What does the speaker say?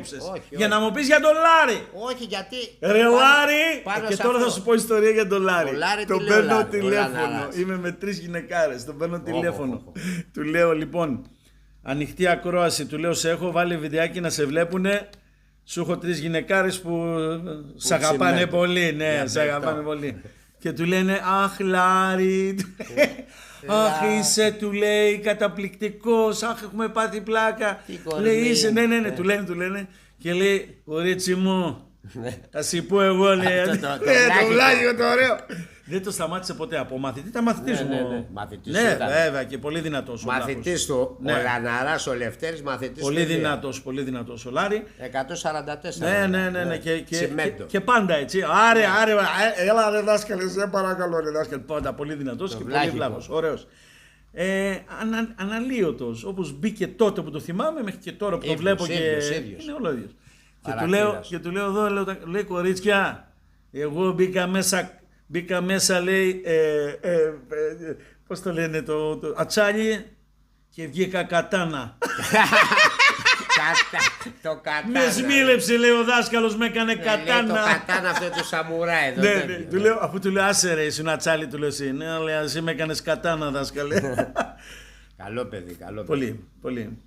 έκοψες. Όχι, Για όχι. να μου πεις για τον Λάρη. Όχι, γιατί. Ρε Λάρη! πάνω Και σε τώρα αυτό. θα σου πω ιστορία για τον Λάρη. Ο Λάρη, Τον τι λέει ο παίρνω Λάρη, ο τηλέφωνο. Λαναράς. Είμαι με 3 γυναικάρες. Τον παίρνω τηλέφωνο. οχ. Του λέω λοιπόν, ανοιχτή ακρόαση. Του λέω, σε έχω βάλει βιντεάκι να σε βλέπουνε. Σου έχω 3 γυναικάρες που σ' αγαπάνε τσιμέντο. πολύ. Ναι, Για σ' πες αγαπάνε το. πολύ. Και του λένε, αχ Λάρη. Αχ είσαι, του λέει, καταπληκτικός. Αχ, έχουμε πάθει πλάκα. Τι κορμί. Λέει, είσαι, ναι, του λένε. Και λέει, κορίτσι μου, θα σου πω εγώ, λέει. Αυτό το Το βλάχικο. βλάχικο το ωραίο. Δεν το σταμάτησε ποτέ από μαθητή. Ήταν μαθητής Ναι, μου. ναι, ναι. Μαθητής Ναι, ήταν. βέβαια, και πολύ δυνατός. ο Βλάχος. Μαθητής του, Ναι. ο Λαναράς, ο Λευτέρης, μαθητής Πολύ του. πολύ δυνατός ο Λάρη. 144. Ναι. Τσιμέντο. Και πάντα έτσι. Άρε, έλα ρε δάσκαλε, σε παρακαλώ ρε δάσκαλε. Πάντα πολύ δυνατός και πολύ βλάχικο. βλάχος. Ωραίος. Αναλύωτος, όπως μπήκε τότε που το θυμάμαι μέχρι και τώρα που το Ίδιος, βλέπω και ίδιος. είναι όλο ίδιος. Χαρακτήρας. Και του λέω εδώ, λέει κορίτσια, εγώ μπήκα μέσα λέει, πώς το λένε το ατσάλι και βγήκα κατάνα. Το κατάνα. Με σμίλεψε λέει ο δάσκαλος, με έκανε Λέει, κατάνα. το κατάνα αυτό του σαμουράι εδώ. Ναι, τέτοιο. ναι, του λέω, αφού του λέω άσε ρε, ήσουν ατσάλι, του λέω εσύ. Ναι, αλλά εσύ με έκανες κατάνα δάσκαλε. Καλό παιδί, καλό παιδί. Πολύ, πολύ.